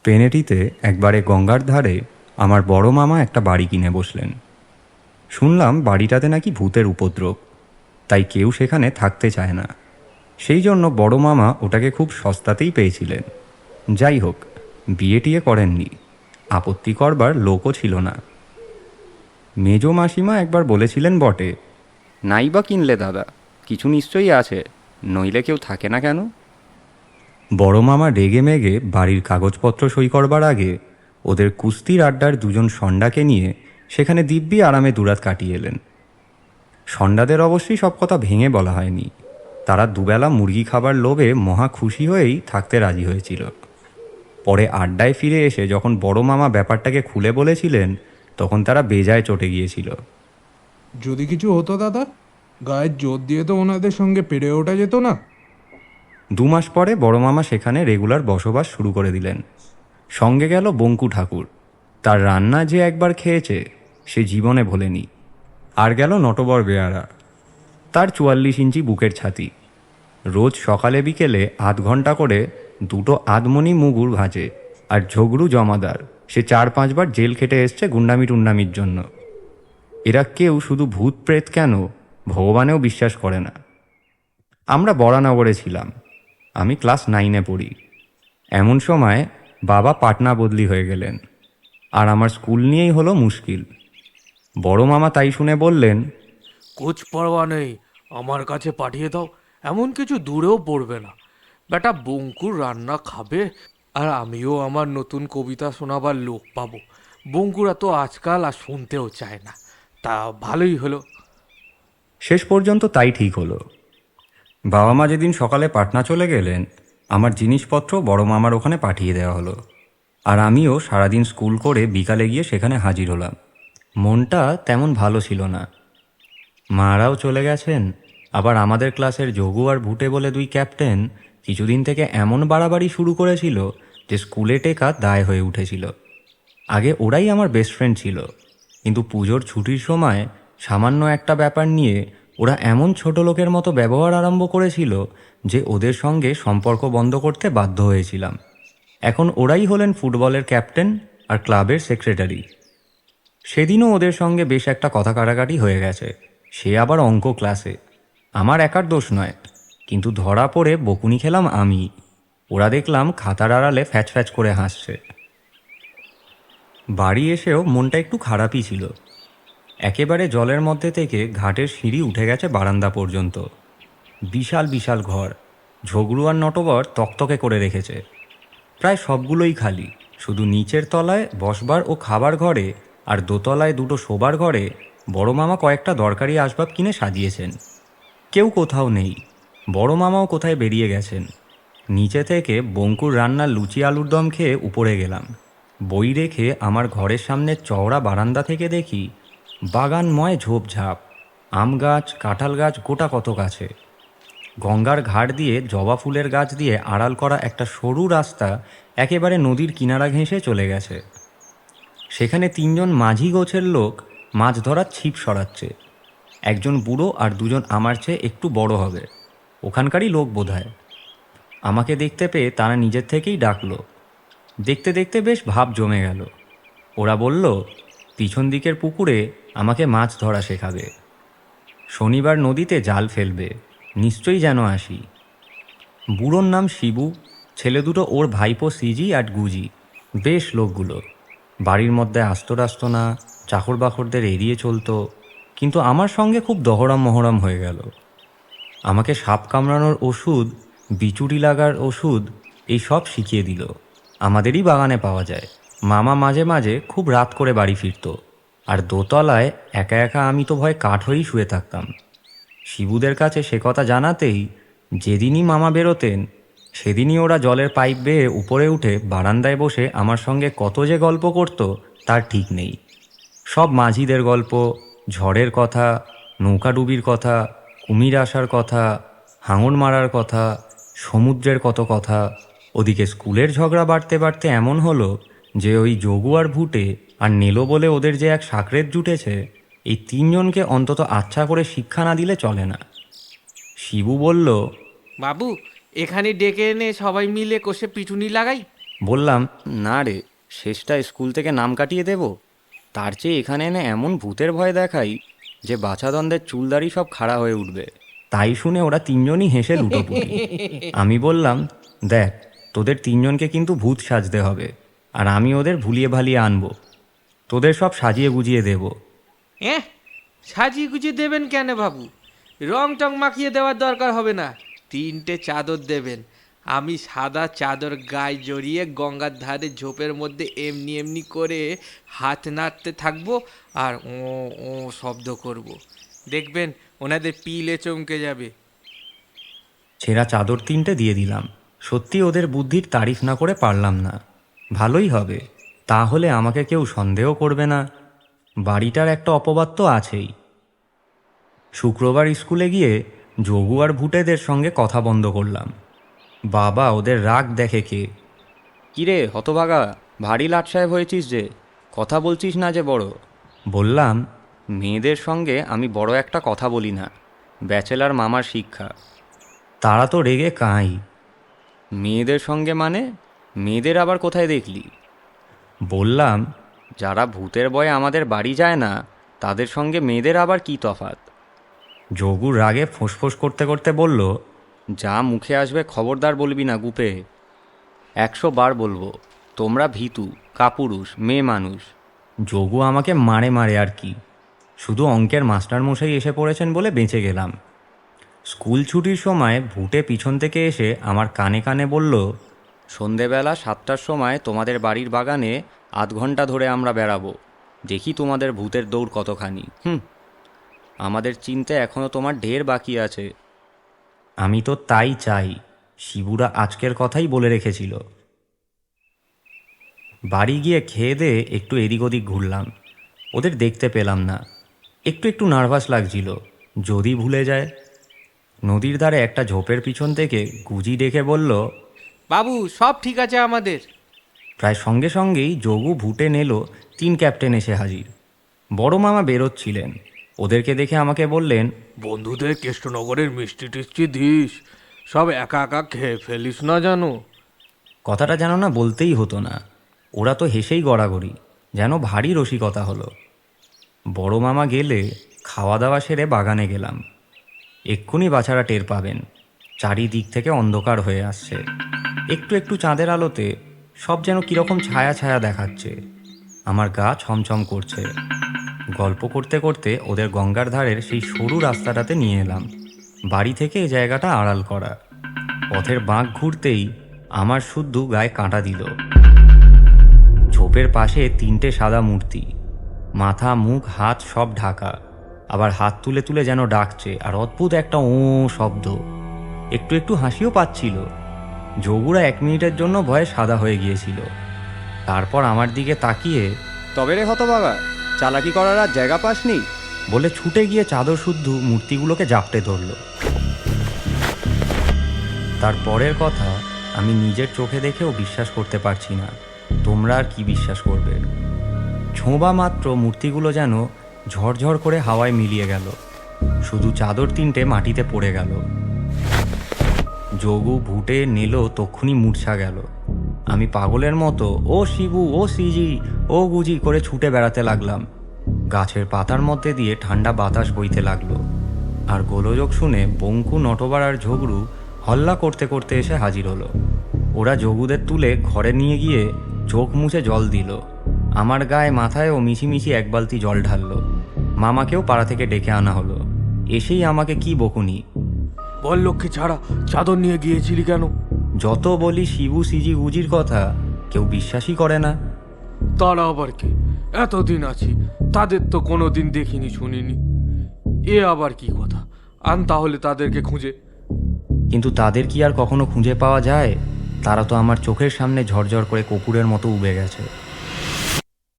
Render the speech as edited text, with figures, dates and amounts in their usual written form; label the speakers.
Speaker 1: পেনেটিতে একবারে গঙ্গার ধারে আমার বড় মামা একটা বাড়ি কিনে বসলেন। শুনলাম বাড়িটাতে নাকি ভূতের উপদ্রব, তাই কেউ সেখানে থাকতে চায় না। সেই জন্য বড় মামা ওটাকে খুব সস্তাতেই পেয়েছিলেন। যাই হোক, বিয়ে টিয়ে করেননি, আপত্তি করবার লোকও ছিল না। মেজ মাসিমা একবার বলেছিলেন বটে, নাই বা কিনলে দাদা, কিছু নিশ্চয়ই আছে, নইলে কেউ থাকে না কেন? বড় মামা রেগে মেগে বাড়ির কাগজপত্র সই করবার আগে ওদের কুস্তির আড্ডার দুজন সন্ডাকে নিয়ে সেখানে দিব্যি আরামে দুরাত কাটিয়ে এলেন। সন্ডাদের অবশ্যই সব কথা ভেঙে বলা হয়নি, তারা দুবেলা মুরগি খাবার লোভে মহা খুশি হয়েই থাকতে রাজি হয়েছিল। পরে আড্ডায় ফিরে এসে যখন বড় মামা ব্যাপারটাকে খুলে বলেছিলেন, তখন তারা বেজায় চটে গিয়েছিল।
Speaker 2: যদি কিছু হতো দাদা, গায়ের জোর দিয়ে তো ওনাদের সঙ্গে পেরে ওঠা যেত না।
Speaker 1: 2 মাস পরে বড় মামা সেখানে রেগুলার বসবাস শুরু করে দিলেন। সঙ্গে গেল বঙ্কু ঠাকুর, তার রান্না যে একবার খেয়েছে সে জীবনে ভোলেনি। আর গেল নটবর বেয়ারা, তার 44 ইঞ্চি বুকের ছাতি। রোজ সকালে বিকেলে আধ ঘন্টা করে 2 আধমনি মুগুর ভাজে। আর ঝগড়ু জমাদার, সে 4-5 বার জেল খেটে এসছে গুন্ডামি টুন্ডামির জন্য। এরা কেউ শুধু ভূত প্রেত কেন, ভগবানেও বিশ্বাস করে না। আমরা বরানগরে ছিলাম, আমি ক্লাস 9-এ পড়ি। এমন সময় বাবা পাটনা বদলি হয়ে গেলেন, আর আমার স্কুল নিয়েই হলো মুশকিল। বড় মামা তাই শুনে বললেন,
Speaker 3: কোচ পরোয়া নেই, আমার কাছে পাঠিয়ে দাও, এমন কিছু দূরেও পড়বে না। বেটা বঙ্কুর রান্না খাবে, আর আমিও আমার নতুন কবিতা শোনাবার লোক পাবো। বঙ্কুরা তো আজকাল আর শুনতেও চায় না, তা ভালোই হলো।
Speaker 1: শেষ পর্যন্ত তাই ঠিক হলো। বাবা মা যেদিন সকালে পাটনা চলে গেলেন, আমার জিনিসপত্র বড় মামার ওখানে পাঠিয়ে দেওয়া হলো। আর আমিও সারাদিন স্কুল করে বিকালে গিয়ে সেখানে হাজির হলাম। মনটা তেমন ভালো ছিল না। মারাও চলে গেছেন, আবার আমাদের ক্লাসের যোগু আর ভুটে বলে 2 ক্যাপ্টেন কিছুদিন থেকে এমন বাড়াবাড়ি শুরু করেছিল যে স্কুলে টেকা দায় হয়ে উঠেছিল। আগে ওরাই আমার বেস্ট ফ্রেন্ড ছিল, কিন্তু পুজোর ছুটির সময় সামান্য একটা ব্যাপার নিয়ে ওরা এমন ছোট লোকের মতো ব্যবহার আরম্ভ করেছিল যে ওদের সঙ্গে সম্পর্ক বন্ধ করতে বাধ্য হয়েছিলাম। এখন ওরাই হলেন ফুটবলের ক্যাপ্টেন আর ক্লাবের সেক্রেটারি। সেদিনও ওদের সঙ্গে বেশ একটা কথা কাটাকাটি হয়ে গেছে, সে আবার অঙ্ক ক্লাসে। আমার একার দোষ নয়, কিন্তু ধরা পড়ে বকুনি খেলাম আমি। ওরা দেখলাম খাতার আড়ালে ফ্যাচ ফ্যাচ করে হাসছে। বাড়ি এসেও মনটা একটু খারাপই ছিল। একেবারে জলের মধ্যে থেকে ঘাটের সিঁড়ি উঠে গেছে বারান্দা পর্যন্ত। বিশাল বিশাল ঘর, ঝগড়ু আর নটবর তকতকে করে রেখেছে। প্রায় সবগুলোই খালি, শুধু নিচের তলায় বসবার ও খাবার ঘরে আর দোতলায় 2 শোবার ঘরে বড় মামা কয়েকটা দরকারি আসবাব কিনে সাজিয়েছেন। কেউ কোথাও নেই, বড় মামাও কোথায় বেরিয়ে গেছেন। নিচে থেকে বঙ্কুর রান্নার লুচি আলুর দম খেয়ে উপরে গেলাম। বই রেখে আমার ঘরের সামনে চওড়া বারান্দা থেকে দেখি বাগানময় ঝোপঝাপ, আম গাছ, কাঁঠাল গাছ গোটা কত গাছে। গঙ্গার ঘাট দিয়ে জবা ফুলের গাছ দিয়ে আড়াল করা একটা সরু রাস্তা একেবারে নদীর কিনারা ঘেঁষে চলে গেছে। সেখানে 3 জন মাঝি গোছের লোক মাছ ধরার ছিপ সরাচ্ছে। একজন বুড়ো আর 2 জন আমার চেয়ে একটু বড় হবে, ওখানকারই লোক বোধহয়। আমাকে দেখতে পেয়ে তারা নিজের থেকেই ডাকলো। দেখতে দেখতে বেশ ভাব জমে গেল। ওরা বলল পিছন দিকের পুকুরে আমাকে মাছ ধরা শেখাবে, শনিবার নদীতে জাল ফেলবে, নিশ্চয়ই যেন আসি। বুড়োর নাম শিবু, ছেলে 2 ওর ভাইপো সিজি আর গুজি। বেশ লোকগুলো, বাড়ির মধ্যে আস্ত না, চাকর বাকরদের এড়িয়ে চলতো, কিন্তু আমার সঙ্গে খুব দহরাম মহরাম হয়ে গেল। আমাকে সাপ কামড়ানোর ওষুধ, বিচুড়ি লাগার ওষুধ এই সব শিখিয়ে দিল। আমাদেরই বাগানে পাওয়া যায়। মামা মাঝে মাঝে খুব রাত করে বাড়ি ফিরত, আর দোতলায় একা একা আমি তো ভয় কাঠ হয়েই শুয়ে থাকতাম। শিবুদের কাছে সে কথা জানাতেই যেদিনই মামা বেরোতেন সেদিনই ওরা জলের পাইপ বেয়ে উপরে উঠে বারান্দায় বসে আমার সঙ্গে কত যে গল্প করত তার ঠিক নেই। সব মাঝিদের গল্প, ঝড়ের কথা, নৌকাডুবির কথা, কুমির আসার কথা, হাঙর মারার কথা, সমুদ্রের কত কথা। ওদিকে স্কুলের ঝগড়া বাড়তে বাড়তে এমন হলো যে ওই যোগু আর ভুটে আর নেলো বলে ওদের যে এক সাকরেত জুটেছে, এই 3 জনকে অন্তত আচ্ছা করে শিক্ষা না দিলে চলে না। শিবু বলল,
Speaker 3: বাবু, এখানে ডেকে এনে সবাই মিলে কষে পিটুনি লাগাই।
Speaker 1: বললাম, না রে, শেষটা স্কুল থেকে নাম কাটিয়ে দেব? তার চেয়ে এখানে এনে এমন ভূতের ভয় দেখাই যে বাছাধনদের চুলদারি সব খাড়া হয়ে উঠবে। তাই শুনে ওরা তিনজনই হেসে লুটোপুটি। আমি বললাম, দেখ, তোদের তিনজনকে কিন্তু ভূত সাজতে হবে, আর আমি ওদের ভুলিয়ে ভালিয়ে আনবো। তোদের সব সাজিয়ে গুজিয়ে দেব।
Speaker 3: সাজিয়ে গুজিয়ে দেবেন কেন বাবু? রং টং মাখিয়ে দেওয়ার দরকার হবে না। 3টে চাদর দেবেন। আমি সাদা চাদর গায়ে জড়িয়ে গঙ্গার ধারে ঝোপের মধ্যে এমনি এমনি করে হাত নাড়তে থাকবো আর ও ও শব্দ করব। দেখবেন ওনাদের পিলে চমকে যাবে।
Speaker 1: ছেঁড়া চাদর 3টে দিয়ে দিলাম। সত্যি ওদের বুদ্ধির তারিফ না করে পারলাম না। ভালোই হবে, তাহলে আমাকে কেউ সন্দেহ করবে না। বাড়িটার একটা অপবাদ তো আছেই। শুক্রবার স্কুলে গিয়ে যোগু আর ভুটেদের সঙ্গে কথা বন্ধ করলাম। বাবা, ওদের রাগ দেখে কে! কিরে হতভাগা, ভারী লাট সাহেব হয়েছিস যে, কথা বলছিস না যে বড়? বললাম, মেয়েদের সঙ্গে আমি বড় একটা কথা বলি না, ব্যাচেলার মামার শিক্ষা। তারা তো রেগে কাঁই। মেয়েদের সঙ্গে মানে? মেয়েদের আবার কোথায় দেখলি? বললাম, যারা ভূতের ভয়ে আমাদের বাড়ি যায় না তাদের সঙ্গে মেয়েদের আবার কি তফাৎ? যোগুর রাগে ফোঁসফোঁস করতে করতে বলল, যা মুখে আসবে খবরদার বলবি না গুপে। 100 বার বলবো, তোমরা ভীতু, কাপুরুষ, মেয়ে মানুষ। যোগু আমাকে মারে মারে আর কি, শুধু অঙ্কের মাস্টারমশাই এসে পড়েছেন বলে বেঁচে গেলাম। স্কুল ছুটির সময় ভুটে পিছন থেকে এসে আমার কানে কানে বলল, সন্ধেবেলা 7টার সময় তোমাদের বাড়ির বাগানে আধ ঘন্টা ধরে আমরা বেড়াবো, দেখি তোমাদের ভূতের দৌড় কতখানি। আমাদের চিনতে এখনও তোমার ঢের বাকি আছে। আমি তো তাই চাই, শিবুরা আজকের কথাই বলে রেখেছিল। বাড়ি গিয়ে খেয়ে দিয়ে একটু এদিক ওদিক ঘুরলাম। ওদের দেখতে পেলাম না। একটু একটু নার্ভাস লাগছিল, যদি ভুলে যায়। নদীর ধারে একটা ঝোপের পিছন থেকে গুজি ডেকে বলল,
Speaker 3: বাবু সব ঠিক আছে আমাদের।
Speaker 1: প্রায় সঙ্গে সঙ্গেই যোগু ভুটে নিল 3 ক্যাপ্টেন এসে হাজির। বড় মামা বেরোচ্ছিলেন। ওদেরকে দেখে আমাকে বললেন,
Speaker 3: বন্ধুদের কৃষ্ণনগরের মিষ্টি টিষ্টি দিস, সব একা একা খেয়ে ফেলিস না জানো।
Speaker 1: কথাটা যেন না বলতেই হতো না। ওরা তো হেসেই গড়াগড়ি, যেন ভারী রসিকতা হলো। বড় মামা গেলে খাওয়া দাওয়া সেরে বাগানে গেলাম। এক্ষুনি বাছারা টের পাবেন, চারিদিক থেকে অন্ধকার হয়ে আসছে। একটু একটু চাঁদের আলোতে সব যেন কীরকম ছায়া ছায়া দেখাচ্ছে। আমার গা ছমছম করছে। গল্প করতে করতে ওদের গঙ্গার ধারের সেই সরু রাস্তাটাতে নিয়ে এলাম। বাড়ি থেকে এই জায়গাটা আড়াল করা। পথের বাঁক ঘুরতেই আমার শুদ্ধ গায়ে কাঁটা দিল। ঝোপের পাশে 3টে সাদা মূর্তি, মাথা মুখ হাত সব ঢাকা, আবার হাত তুলে তুলে যেন ডাকছে, আর অদ্ভুত একটা ও শব্দ। একটু একটু হাসিও পাচ্ছিল। যোগুরা 1 মিনিটের জন্য ভয়ে সাদা হয়ে গিয়েছিল। তারপর আমার দিকে তাকিয়ে, তবে রে হতভাগা, চালাকি করার আর জায়গা পাসনি বলে ছুটে গিয়ে চাদর শুদ্ধ মূর্তিগুলোকে জাপটে ধরল। তারপরের কথা আমি নিজের চোখে দেখেও বিশ্বাস করতে পারছি না। তোমরা আর কি বিশ্বাস করবে? ছোঁবা মাত্র মূর্তিগুলো যেন ঝরঝর করে হাওয়ায় মিলিয়ে গেল। শুধু চাদর 3টে মাটিতে পড়ে গেল। যোগু ভুটে নিল তক্ষুনি মূর্ছা গেল। আমি পাগলের মতো ও শিবু, ও সিজি, ও গুজি করে ছুটে বেড়াতে লাগলাম। গাছের পাতার মধ্যে দিয়ে ঠান্ডা বাতাস বইতে লাগলো। আর গোলযোগ শুনে বঙ্কু, নটবার আর ঝগড়ু হল্লা করতে করতে এসে হাজির হলো। ওরা যোগুদের তুলে ঘরে নিয়ে গিয়ে চোখ মুছে জল দিল। আমার গায়ে মাথায়ও মিছিমিছি 1 বালতি জল ঢাললো। মামাকেও পাড়া থেকে ডেকে আনা হলো। এসেই আমাকে কি বকুনি,
Speaker 3: বল লক্ষ্মী ছাড়া চাদর নিয়ে গিয়েছিলি কেন?
Speaker 1: যত বলি শিবু, সিজি, গুজির কথা, কেউ বিশ্বাসই করে না।
Speaker 3: তারা আবার কে? এতদিন আছি, তাদের তো কোনোদিন দেখিনি শুনিনি। এ আবার কি কথা? আন তাহলে তাদেরকে খুঁজে।
Speaker 1: কিন্তু তাদের কি আর কখনো খুঁজে পাওয়া যায়? তারা তো আমার চোখের সামনে ঝরঝর করে কপুরের মতো উবে গেছে।